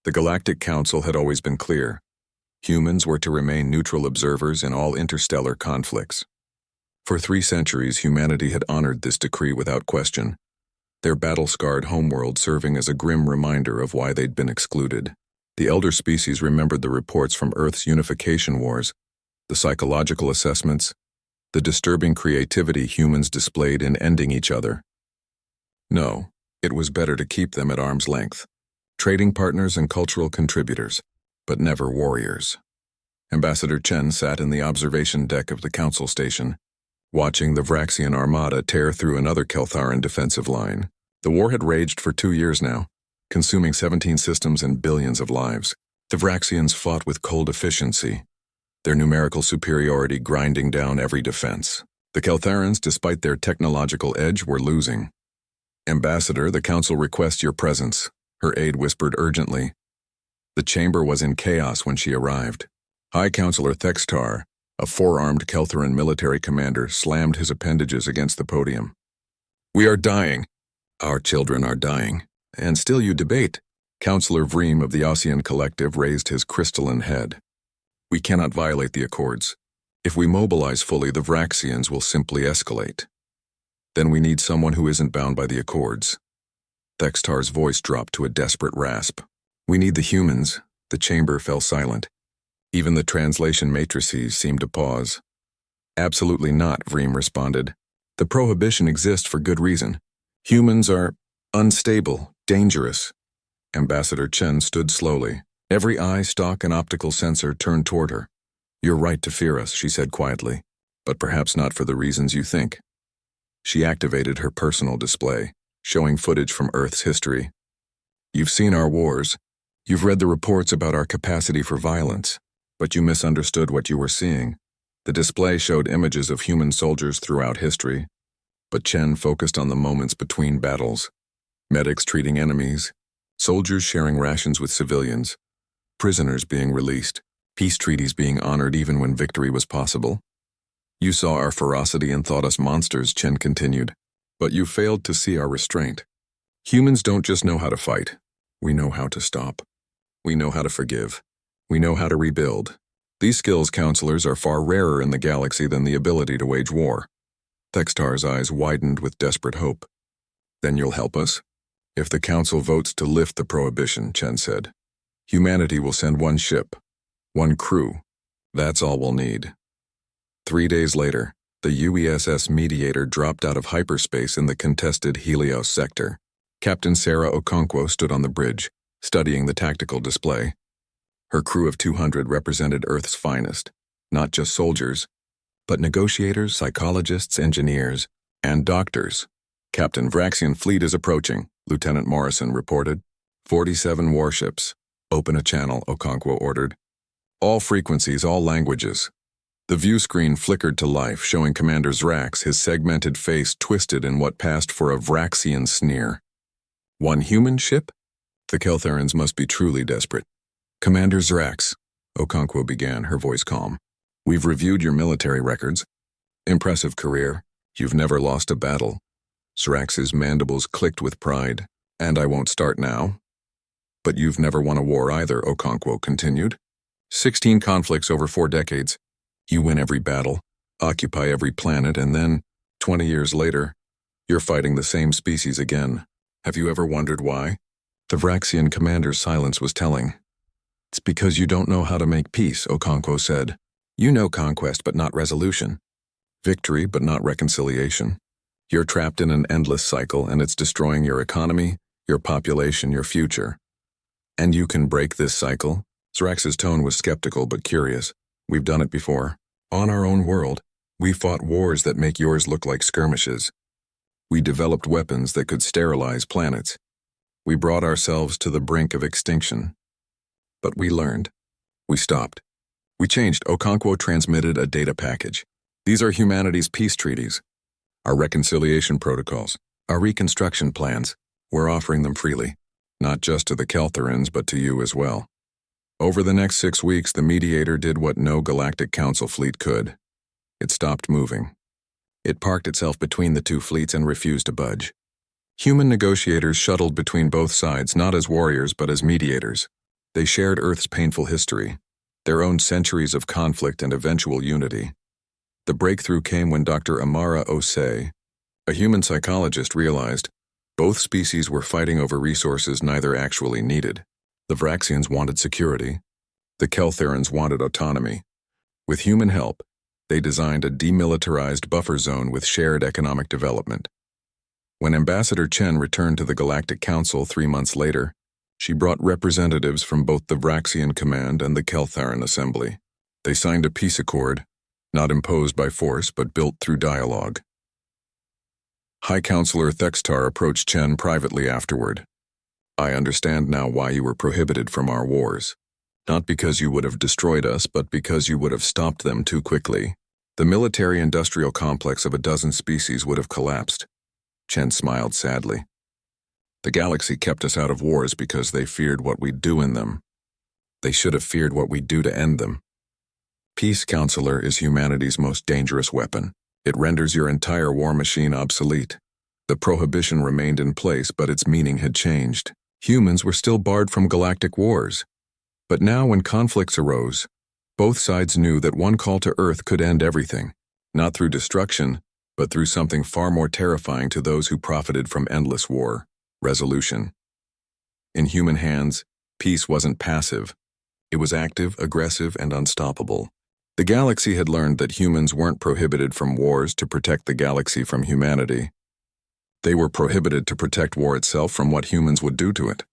The Galactic Council had always been clear. Humans were to remain neutral observers in all interstellar conflicts. For 3 centuries, humanity had honored this decree without question, their battle-scarred homeworld serving as a grim reminder of why they'd been excluded. The elder species remembered the reports from Earth's unification wars, the psychological assessments, the disturbing creativity humans displayed in ending each other. No, it was better to keep them at arm's length, trading partners and cultural contributors, but never warriors. Ambassador Chen sat in the observation deck of the council station, watching the Vraxian armada tear through another Keltharan defensive line. The war had raged for 2 years now, consuming 17 systems and billions of lives. The Vraxians fought with cold efficiency, their numerical superiority grinding down every defense. The Keltharans, despite their technological edge, were losing. "Ambassador, the council requests your presence," her aide whispered urgently. The chamber was in chaos when she arrived. High Counselor Thextar, a 4-armed Keltharan military commander, slammed his appendages against the podium. "We are dying. Our children are dying. And still you debate." Counselor Vreem of the Ossian Collective raised his crystalline head. "We cannot violate the Accords. If we mobilize fully, the Vraxians will simply escalate. Then we need someone who isn't bound by the Accords." Thextar's voice dropped to a desperate rasp. "We need the humans." The chamber fell silent. Even the translation matrices seemed to pause. "Absolutely not," Vreem responded. "The prohibition exists for good reason. Humans are unstable, dangerous." Ambassador Chen stood slowly. Every eye, stalk, and optical sensor turned toward her. "You're right to fear us," she said quietly, "but perhaps not for the reasons you think." She activated her personal display, showing footage from Earth's history. "You've seen our wars. You've read the reports about our capacity for violence, but you misunderstood what you were seeing." The display showed images of human soldiers throughout history, but Chen focused on the moments between battles. Medics treating enemies, soldiers sharing rations with civilians, prisoners being released, peace treaties being honored even when victory was possible. "You saw our ferocity and thought us monsters," Chen continued, "but you failed to see our restraint. Humans don't just know how to fight. We know how to stop. We know how to forgive. We know how to rebuild. These skills, counselors, are far rarer in the galaxy than the ability to wage war." Thextar's eyes widened with desperate hope. "Then you'll help us?" "If the council votes to lift the prohibition," Chen said, "humanity will send 1 ship, 1 crew. That's all we'll need." 3 days later, the UESS Mediator dropped out of hyperspace in the contested Helios sector. Captain Sarah Okonkwo stood on the bridge, studying the tactical display. Her crew of 200 represented Earth's finest, not just soldiers, but negotiators, psychologists, engineers, and doctors. "Captain Vraxian fleet is approaching," Lieutenant Morrison reported. 47 warships. "Open a channel," Okonkwo ordered. "All frequencies, all languages." The view screen flickered to life, showing Commander Zrax, his segmented face twisted in what passed for a Vraxian sneer. 1 human ship? The Keltharans must be truly desperate. "Commander Zrax," Okonkwo began, her voice calm. "We've reviewed your military records. Impressive career. You've never lost a battle." Zrax's mandibles clicked with pride. "And I won't start now." "But you've never won a war either," Okonkwo continued. 16 conflicts over 4 decades. You win every battle, occupy every planet, and then, 20 years later, you're fighting the same species again. Have you ever wondered why?" The Vraxian commander's silence was telling. "It's because you don't know how to make peace," Okonkwo said. "You know conquest but not resolution. Victory but not reconciliation. You're trapped in an endless cycle, and it's destroying your economy, your population, your future. And you can break this cycle?" Zrax's tone was skeptical but curious. "We've done it before. On our own world, we fought wars that make yours look like skirmishes. We developed weapons that could sterilize planets. We brought ourselves to the brink of extinction. But we learned. We stopped. We changed." Okonkwo transmitted a data package. "These are humanity's peace treaties. Our reconciliation protocols. Our reconstruction plans. We're offering them freely. Not just to the Keltharans, but to you as well." Over the next 6 weeks, the Mediator did what no Galactic Council fleet could. It stopped moving. It parked itself between the 2 fleets and refused to budge. Human negotiators shuttled between both sides, not as warriors but as mediators. They shared Earth's painful history, their own centuries of conflict and eventual unity. The breakthrough came when Dr. Amara Osei, a human psychologist, realized both species were fighting over resources neither actually needed. The Vraxians wanted security. The Keltherans wanted autonomy. With human help, they designed a demilitarized buffer zone with shared economic development. When Ambassador Chen returned to the Galactic Council 3 months later, she brought representatives from both the Vraxian Command and the Keltheran Assembly. They signed a peace accord, not imposed by force but built through dialogue. High Counselor Thextar approached Chen privately afterward. "I understand now why you were prohibited from our wars. Not because you would have destroyed us, but because you would have stopped them too quickly. The military-industrial complex of a dozen species would have collapsed." Chen smiled sadly. "The galaxy kept us out of wars because they feared what we'd do in them. They should have feared what we'd do to end them. Peace, Counselor, is humanity's most dangerous weapon. It renders your entire war machine obsolete. The prohibition remained in place, but its meaning had changed. Humans were still barred from galactic wars. But now when conflicts arose, both sides knew that one call to Earth could end everything, not through destruction, but through something far more terrifying to those who profited from endless war: resolution. In human hands, peace wasn't passive. It was active, aggressive, and unstoppable. The galaxy had learned that humans weren't prohibited from wars to protect the galaxy from humanity. They were prohibited to protect war itself from what humans would do to it.